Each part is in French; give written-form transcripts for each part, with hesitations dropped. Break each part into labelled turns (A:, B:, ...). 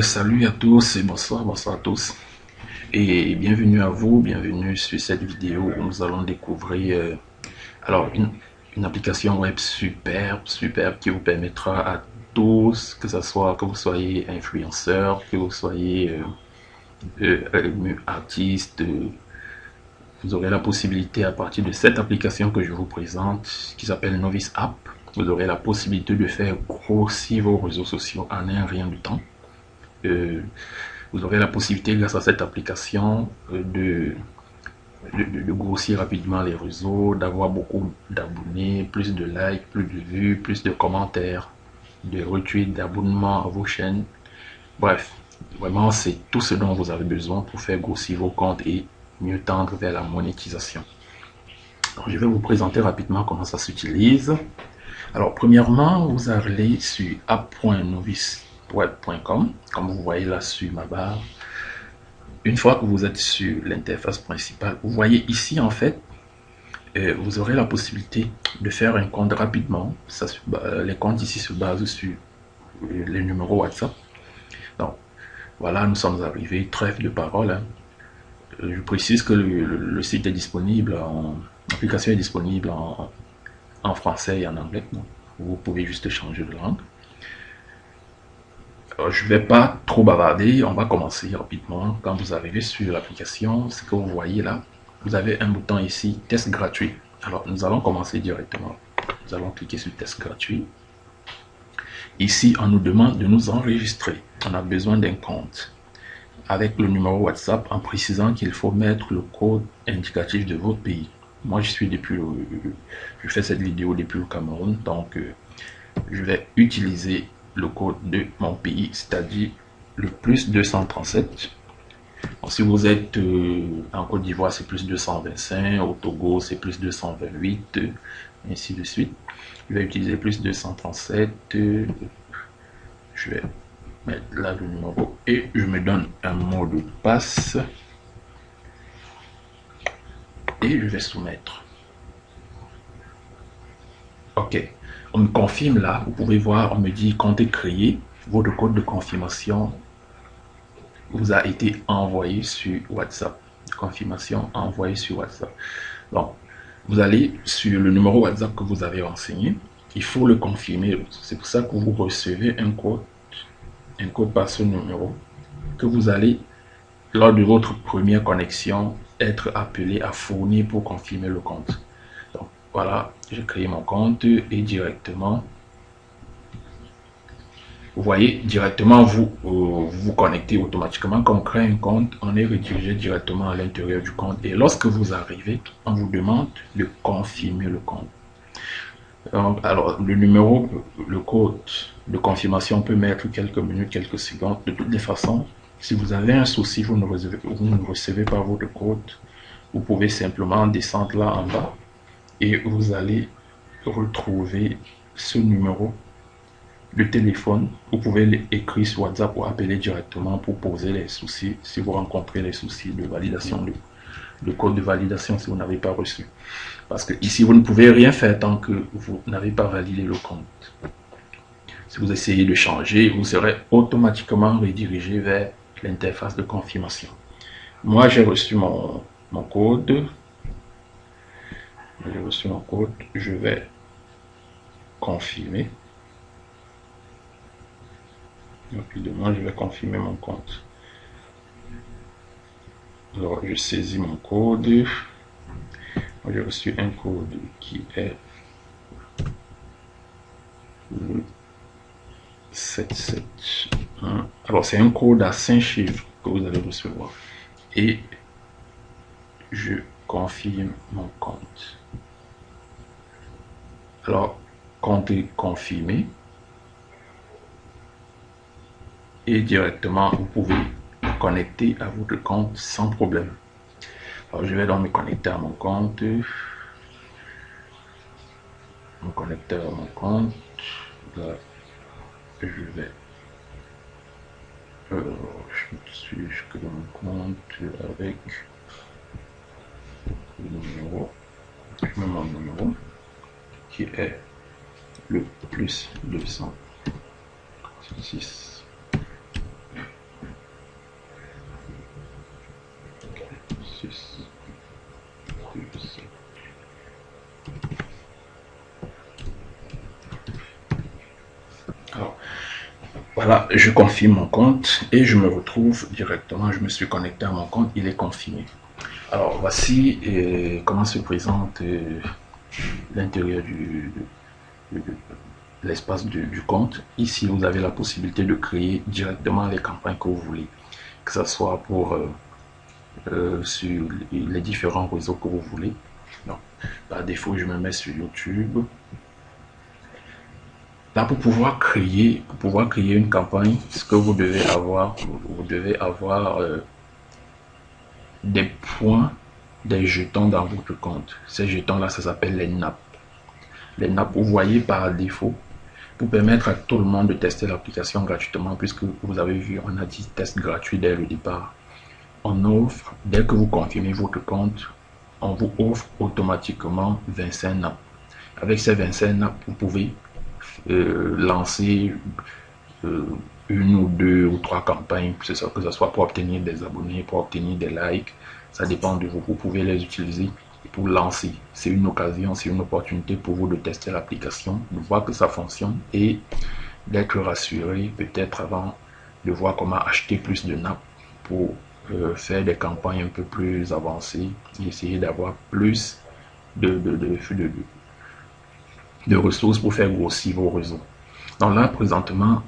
A: Salut à tous et bonsoir à tous. Et bienvenue à vous, bienvenue sur cette vidéo où nous allons découvrir une application web superbe qui vous permettra à tous, que ce soit que vous soyez influenceur, que vous soyez artiste, vous aurez la possibilité à partir de cette application que je vous présente, qui s'appelle Novice App, vous aurez la possibilité de faire grossir vos réseaux sociaux en un rien de temps. Euh, Vous aurez la possibilité, grâce à cette application, de grossir rapidement les réseaux, d'avoir beaucoup d'abonnés, plus de likes, plus de vues, plus de commentaires, de retweets, d'abonnements à vos chaînes. Bref, vraiment, c'est tout ce dont vous avez besoin pour faire grossir vos comptes et mieux tendre vers la monétisation. Donc, je vais vous présenter rapidement comment ça s'utilise. Alors, premièrement, vous allez sur app.noviceweb.com, comme vous voyez là sur ma barre. Une fois que vous êtes sur l'interface principale, vous voyez ici en fait, vous aurez la possibilité de faire un compte rapidement. Les comptes ici se basent sur les numéros WhatsApp. Donc voilà, nous sommes arrivés, trêve de parole, hein. Je précise que le site est disponible, l'application est disponible en français et en anglais. Donc, vous pouvez juste changer de langue. Alors, je ne vais pas trop bavarder, on va commencer rapidement. Quand vous arrivez sur l'application, ce que vous voyez là, vous avez un bouton ici, test gratuit. Alors, nous allons commencer directement. Nous allons cliquer sur test gratuit. Ici, on nous demande de nous enregistrer. On a besoin d'un compte avec le numéro WhatsApp en précisant qu'il faut mettre le code indicatif de votre pays. Moi, je fais cette vidéo depuis le Cameroun, donc je vais utiliser le code de mon pays, c'est-à-dire le plus 237. Bon, si vous êtes en Côte d'Ivoire, c'est plus 225, au Togo, c'est plus 228, ainsi de suite. Je vais utiliser plus 237, je vais mettre là le numéro et je me donne un mot de passe et je vais soumettre. Ok, on me confirme là, vous pouvez voir, on me dit compte est créé, votre code de confirmation vous a été envoyé sur WhatsApp. Confirmation envoyée sur WhatsApp. Donc, vous allez sur le numéro WhatsApp que vous avez renseigné. Il faut le confirmer. C'est pour ça que vous recevez un code par ce numéro que vous allez, lors de votre première connexion, être appelé à fournir pour confirmer le compte. Donc, voilà, j'ai créé mon compte et directement, vous voyez, directement, vous connectez automatiquement. Quand on crée un compte, on est redirigé directement à l'intérieur du compte. Et lorsque vous arrivez, on vous demande de confirmer le compte. Donc, alors, le numéro, le code de confirmation peut mettre quelques minutes, quelques secondes. De toutes les façons, si vous avez un souci, vous ne recevez pas votre code, vous pouvez simplement descendre là en bas et vous allez retrouver ce numéro de téléphone. Vous pouvez l'écrire sur WhatsApp ou appeler directement pour poser les soucis si vous rencontrez les soucis de validation, de code de validation si vous n'avez pas reçu. Parce que ici, vous ne pouvez rien faire tant que vous n'avez pas validé le compte. Si vous essayez de changer, vous serez automatiquement redirigé vers l'interface de confirmation. Moi, j'ai reçu mon code. J'ai reçu mon code. Je vais confirmer. Rapidement, je vais confirmer mon compte. Alors, je saisis mon code. J'ai reçu un code qui est le 771. Alors, c'est un code à 5 chiffres que vous allez recevoir. Et je confirme mon compte. Alors, compte est confirmé. Et directement, vous pouvez vous connecter à votre compte sans problème. Alors, je vais donc me connecter à mon compte. Me connecter à mon compte. Là, je vais. Je crée mon compte avec le numéro. Je mets mon numéro qui est le plus 206 Alors, voilà, je confirme mon compte et je me retrouve directement, je me suis connecté à mon compte, il est confirmé. Alors, voici comment se présente l'intérieur de l'espace du compte. Ici, vous avez la possibilité de créer directement les campagnes que vous voulez, que ce soit pour sur les différents réseaux que vous voulez. Donc, par défaut, je me mets sur YouTube. Là, pour pouvoir créer une campagne, ce que vous devez avoir, des points, des jetons dans votre compte. Ces jetons-là, ça s'appelle les nappes. Les nappes, vous voyez par défaut, pour permettre à tout le monde de tester l'application gratuitement, puisque vous avez vu, on a dit test gratuit dès le départ. On offre, dès que vous confirmez votre compte, on vous offre automatiquement 25 nappes. Avec ces 25 nappes, vous pouvez lancer une ou deux ou trois campagnes, que ce soit pour obtenir des abonnés, pour obtenir des likes, ça dépend de vous. Vous pouvez les utiliser pour lancer. C'est une occasion, c'est une opportunité pour vous de tester l'application, de voir que ça fonctionne et d'être rassuré peut-être avant de voir comment acheter plus de nappes pour faire des campagnes un peu plus avancées et essayer d'avoir plus de ressources pour faire grossir vos réseaux. Donc là, présentement,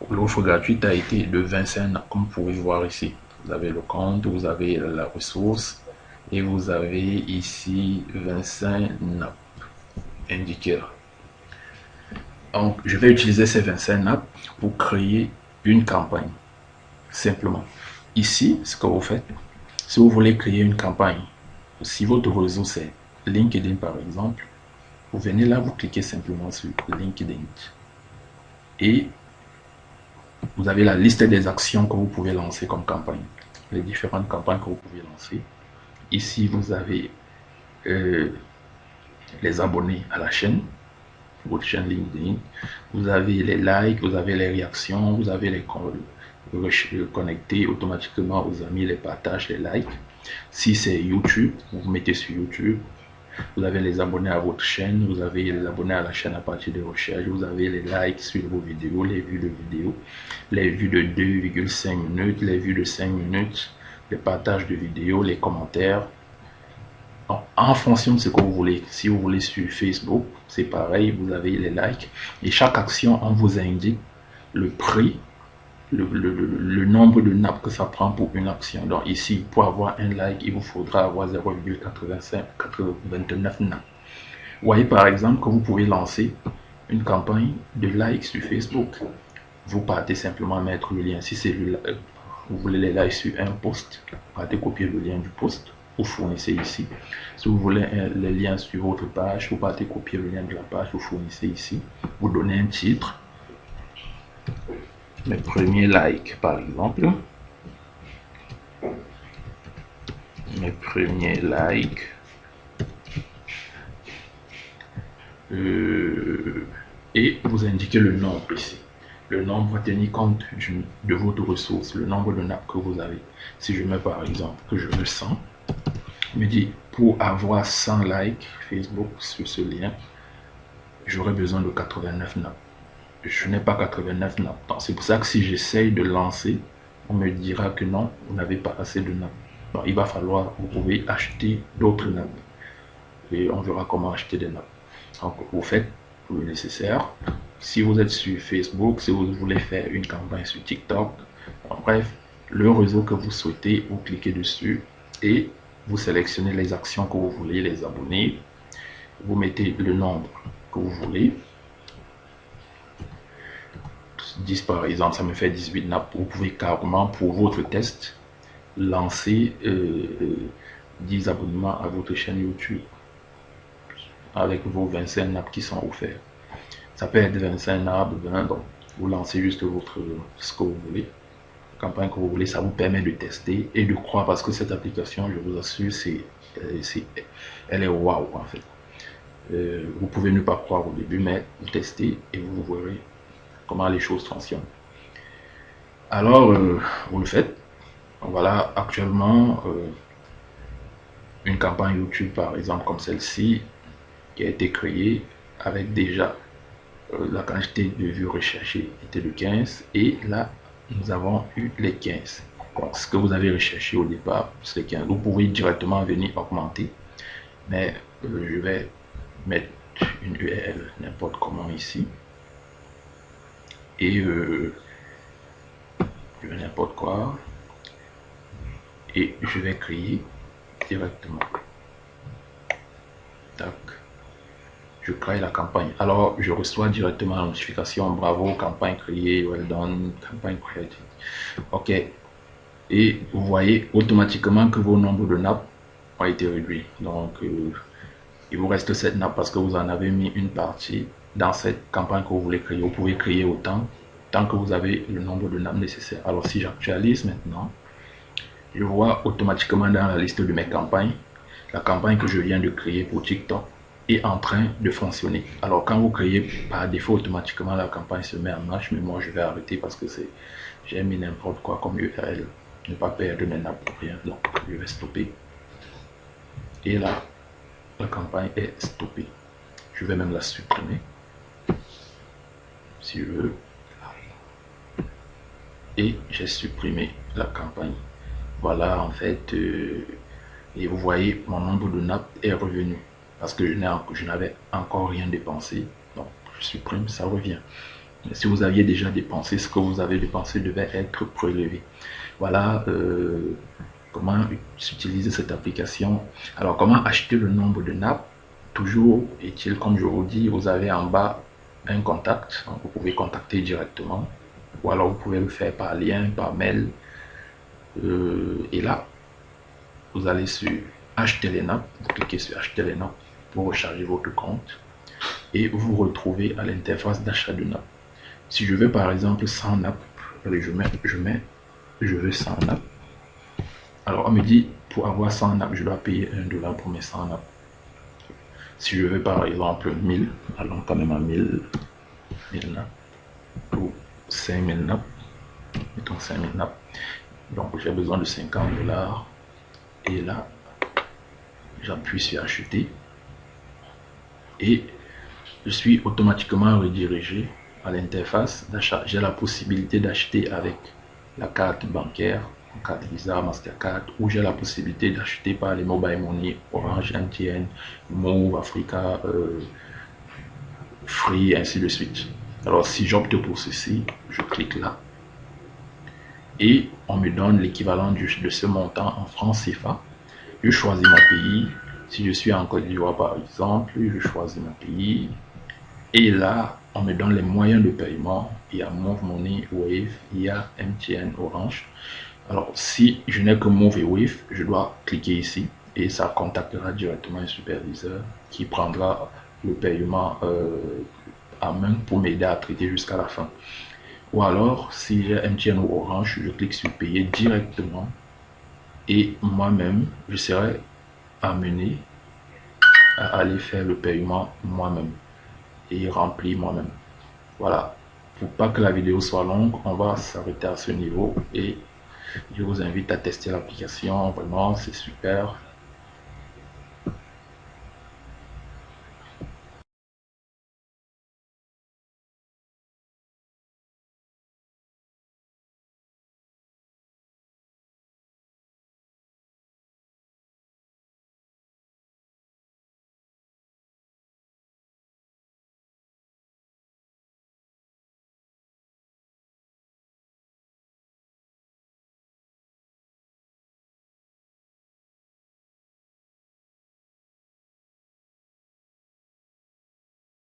A: l'offre gratuite a été de 25 nappes, comme vous pouvez voir ici. Vous avez le compte, vous avez la ressource et vous avez ici 25 nappes indiquées là. Donc, je vais utiliser ces 25 nappes pour créer une campagne. Simplement. Ici, ce que vous faites, si vous voulez créer une campagne, si votre réseau c'est LinkedIn par exemple, vous venez là, vous cliquez simplement sur LinkedIn. Et vous avez la liste des actions que vous pouvez lancer comme campagne. Les différentes campagnes que vous pouvez lancer. Ici, vous avez les abonnés à la chaîne, votre chaîne LinkedIn. Vous avez les likes, vous avez les réactions, vous avez les connecter automatiquement aux amis, les partages, les likes. Si c'est YouTube, vous vous mettez sur YouTube. Vous avez les abonnés à votre chaîne, vous avez les abonnés à la chaîne à partir des recherches, vous avez les likes sur vos vidéos, les vues de vidéos, les vues de 2,5 minutes, les vues de 5 minutes, les partages de vidéos, les commentaires. Donc, en fonction de ce que vous voulez, si vous voulez sur Facebook, c'est pareil, vous avez les likes et chaque action, on vous indique le prix, le nombre de nappes que ça prend pour une action. Donc ici, pour avoir un like, il vous faudra avoir 0,89 nappes. Vous voyez par exemple que vous pouvez lancer une campagne de likes sur Facebook. Vous partez simplement mettre le lien. Si c'est vous voulez les likes sur un post, partez copier le lien du post. Vous fournissez ici. Si vous voulez les liens sur votre page, vous partez copier le lien de la page, vous fournissez ici. Vous donnez un titre. Mes premiers likes par exemple. Mes premiers likes. Et vous indiquez le nombre ici. Le nombre va tenir compte de votre ressource, le nombre de nappes que vous avez. Si je mets par exemple que je veux 100, il me dit pour avoir 100 likes Facebook sur ce lien, j'aurai besoin de 89 nappes. Je n'ai pas 89 nappes. C'est pour ça que si j'essaye de lancer, on me dira que non, vous n'avez pas assez de nappes. Donc il va falloir, vous pouvez acheter d'autres nappes. Et on verra comment acheter des nappes. Donc vous faites tout le nécessaire. Si vous êtes sur Facebook, si vous voulez faire une campagne sur TikTok, bref, le réseau que vous souhaitez, vous cliquez dessus et vous sélectionnez les actions que vous voulez, les abonnés. Vous mettez le nombre que vous voulez. 10 par exemple, ça me fait 18 nappes. Vous pouvez carrément pour votre test lancer 10 abonnements à votre chaîne YouTube avec vos 25 nappes qui sont offerts. Ça peut être 25 nappes, 20, donc vous lancez juste ce que vous voulez, la campagne que vous voulez, ça vous permet de tester et de croire parce que cette application, je vous assure, elle est waouh en fait. Vous pouvez ne pas croire au début, mais vous testez et vous verrez comment les choses fonctionnent. Alors, vous le faites. Voilà, actuellement, une campagne YouTube par exemple comme celle-ci qui a été créée avec déjà la quantité de vues recherchées était de 15 et là nous avons eu les 15. Donc ce que vous avez recherché au départ c'est 15. Vous pouvez directement venir augmenter, mais je vais mettre une URL n'importe comment ici et n'importe quoi et je vais créer directement. Tac. Je crée la campagne. Alors, je reçois directement la notification. Bravo, campagne créée, well done, campagne créée. OK. Et vous voyez automatiquement que vos nombres de nappes ont été réduits. Donc, il vous reste cette nappe parce que vous en avez mis une partie dans cette campagne que vous voulez créer. Vous pouvez créer autant, tant que vous avez le nombre de nappes nécessaires. Alors, si j'actualise maintenant, je vois automatiquement dans la liste de mes campagnes, la campagne que je viens de créer pour TikTok est en train de fonctionner. Alors quand vous créez par défaut automatiquement la campagne se met en marche, mais moi je vais arrêter parce que j'ai mis n'importe quoi comme URL, ne pas perdre mes nappes pour rien, donc je vais stopper. Et là, la campagne est stoppée. Je vais même la supprimer si je veux. Et j'ai supprimé la campagne. Voilà en fait, et vous voyez mon nombre de nappes est revenu parce que je n'avais encore rien dépensé. Donc je supprime, ça revient. Mais si vous aviez déjà dépensé, ce que vous avez dépensé devait être prélevé. Voilà comment utiliser cette application. Alors comment acheter le nombre de nappes? Toujours est-il, comme je vous dis, vous avez en bas un contact. Donc, vous pouvez contacter directement. Ou alors vous pouvez le faire par lien, par mail. Et là, vous allez sur acheter les nappes, vous cliquez sur acheter les nappes pour recharger votre compte et vous retrouvez à l'interface d'achat de nappes. Si je veux par exemple 100 nappes, je veux 100 nappes. Alors on me dit pour avoir 100 nappes, je dois payer $1 pour mes 100 nappes. Si je veux par exemple 1000, allons quand même à 1000 nappes ou 5000 nappes, mettons 5000 nappes. Donc j'ai besoin de $50 et là j'appuie sur acheter et je suis automatiquement redirigé à l'interface d'achat. J'ai la possibilité d'acheter avec la carte bancaire, carte Visa, Mastercard, ou j'ai la possibilité d'acheter par les mobile money, Orange, MTN, Move, Africa, Free, ainsi de suite. Alors si j'opte pour ceci, je clique là et on me donne l'équivalent de ce montant en francs CFA. Je choisis mon pays. Si je suis en Côte d'Ivoire par exemple, je choisis mon pays. Et là, on me donne les moyens de paiement. Il y a Move Money, Wave, il y a MTN, Orange. Alors, si je n'ai que Move et Wave, je dois cliquer ici et ça contactera directement un superviseur qui prendra le paiement à main pour m'aider à traiter jusqu'à la fin. Ou alors, si j'ai MTN ou Orange, je clique sur payer directement et moi-même, je serai amené à aller faire le paiement moi-même et remplir moi-même. Voilà, pour pas que la vidéo soit longue, on va s'arrêter à ce niveau et je vous invite à tester l'application. Vraiment, c'est super.